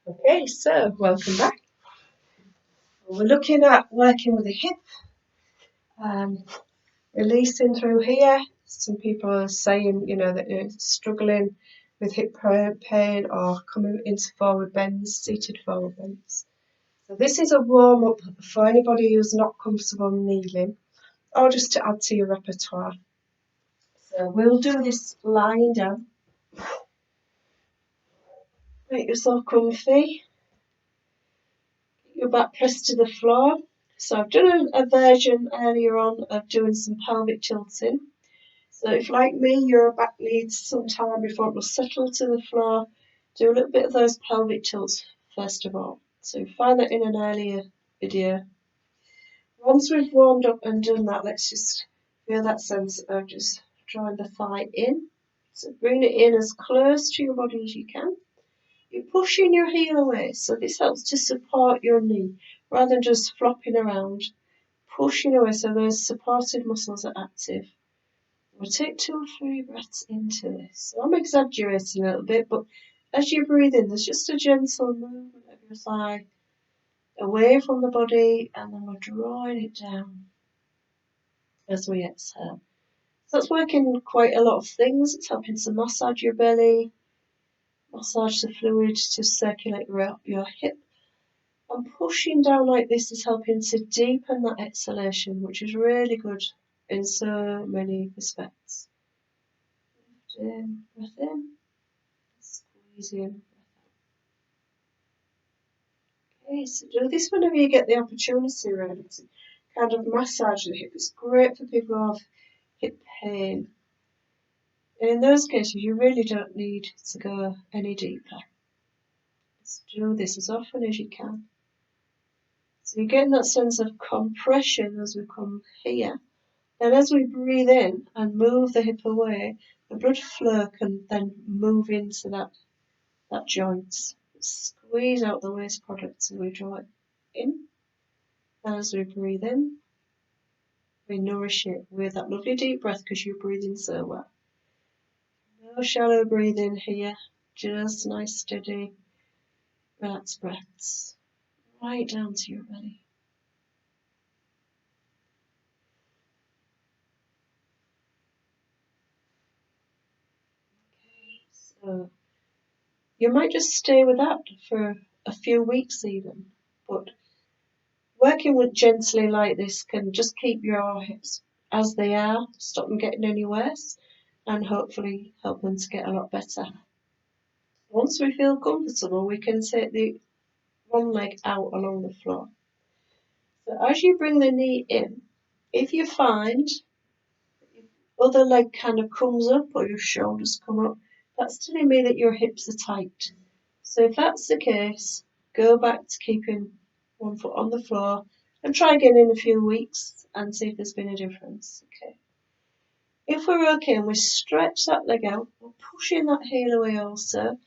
Okay, so welcome back. We're looking at working with the hip, um, releasing through here. Some people are saying, that they're struggling with hip pain or coming into forward bends, seated forward bends. So this is a warm up for anybody who's not comfortable kneeling or just to add to your repertoire. So we'll do this lying down. Make yourself comfy. Your back pressed to the floor. So I've done a version earlier on of doing some pelvic tilting. So if, like me, your back needs some time before it will settle to the floor, do a little bit of those pelvic tilts first of all. So you find that in an earlier video. Once we've warmed up and done that, let's just feel that sense of just drawing the thigh in. So bring it in as close to your body as you can. You're pushing your heel away, so this helps to support your knee rather than just flopping around. Pushing away so those supportive muscles are active. We'll take 2 or 3 breaths into this. So I'm exaggerating a little bit, but as you breathe in, there's just a gentle movement of your thigh away from the body, and then we're drawing it down as we exhale. So that's working quite a lot of things. It's helping to massage your belly, massage the fluid to circulate your hip. And pushing down like this is helping to deepen that exhalation, which is really good in so many respects. Breath in, squeeze in, breath out. Okay, so do this whenever you get the opportunity, really, to kind of massage the hip. It's great for people who have hip pain. And in those cases, you really don't need to go any deeper. Just do this as often as you can. So you're getting that sense of compression as we come here. And as we breathe in and move the hip away, the blood flow can then move into that joint. Squeeze out the waste products as we draw it in. And as we breathe in, we nourish it with that lovely deep breath because you're breathing so well. No shallow breathing here, just nice, steady, relaxed breaths right down to your belly. Okay, so you might just stay with that for a few weeks even, but working with gently like this can just keep your hips as they are, stop them getting any worse, and hopefully help them to get a lot better. Once we feel comfortable, we can take the one leg out along the floor. So as you bring the knee in, if you find your other leg kind of comes up or your shoulders come up, that's telling me that your hips are tight. So if that's the case, go back to keeping one foot on the floor and try again in a few weeks and see if there's been a difference. Okay. If we're okay and we stretch that leg out, we're pushing that heel away also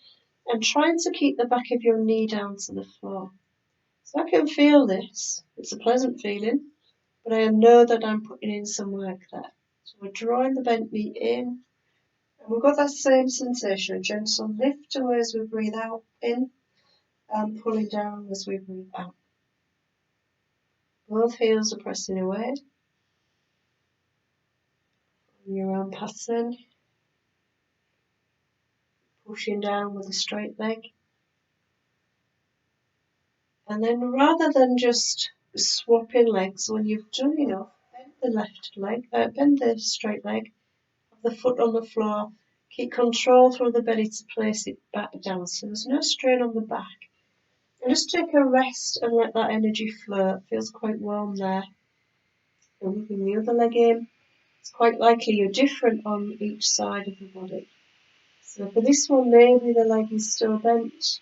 and trying to keep the back of your knee down to the floor. So I can feel this. It's a pleasant feeling, but I know that I'm putting in some work there. So we're drawing the bent knee in, and we've got that same sensation, a gentle lift away as we breathe out in, and pulling down as we breathe out. Both heels are pressing away. On your own pattern, pushing down with a straight leg. And then rather than just swapping legs, when you've done enough, bend the left leg, bend the straight leg, have the foot on the floor, keep control through the belly to place it back down so there's no strain on the back. And just take a rest and let that energy flow. It feels quite warm there. And moving the other leg in. It's quite likely you're different on each side of the body. So for this one, maybe the leg is still bent,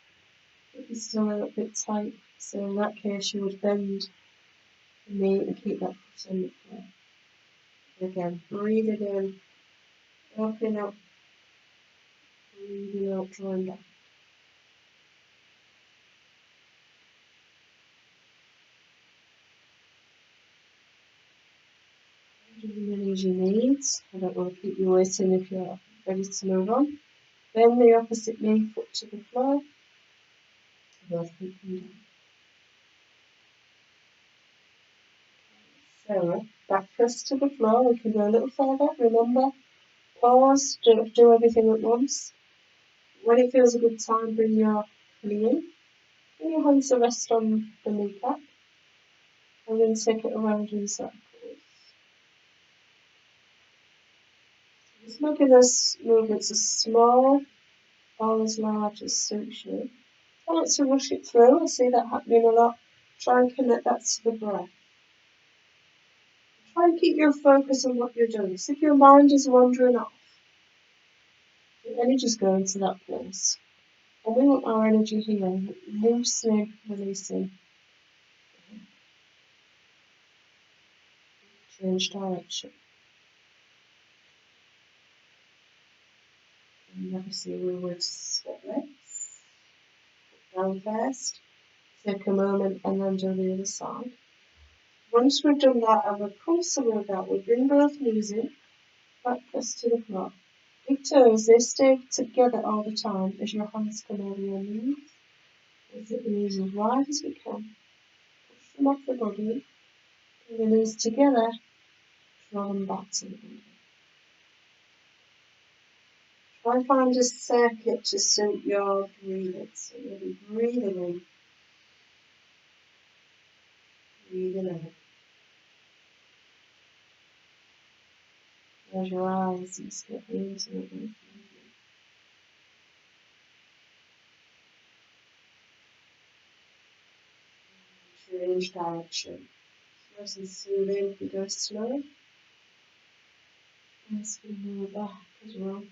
it's still a little bit tight. So in that case, you would bend the knee and keep that foot on the floor. Again, breathing in, opening up, breathing out, drawing back. Do as many as you need. I don't want to keep you waiting if you're ready to move on. Bend the opposite knee, foot to the floor. Both feet come down. So, back press to the floor. We can go a little further. Remember, pause, don't do everything at once. When it feels a good time, bring your knee in. Bring your hands to rest on the kneecap. And then take it around in circles. Just making those movements as small or as large as suits you. Try not to rush it through. I see that happening a lot. Try and connect that to the breath. Try and keep your focus on what you're doing. So if your mind is wandering off, your energy's going to that place. And we want our energy here, loosening, releasing. Change direction. And obviously we would swap legs. Down first. Take a moment and then do the other side. Once we've done that and we're comfortable with that, we bring both knees in, back press to the floor. Big toes, they stay together all the time as your hands come over your knees. Lift the knees as wide as we can. Push them off the body. Bring the knees together. Draw them back to the body. Try and find a circuit to suit your breathing. So you'll be breathing in, breathing out. Close your eyes and step into it. Change direction. Nice and soothing. We go slow. As we move back as well.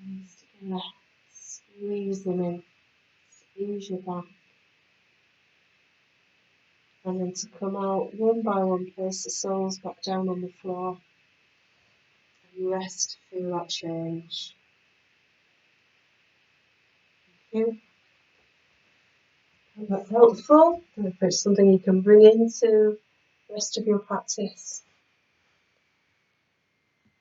Hands together. Squeeze them in. Squeeze your back. And then to come out one by one, place the soles back down on the floor. And rest, feel that change. Thank you. Hope that's helpful. If it's something you can bring into the rest of your practice.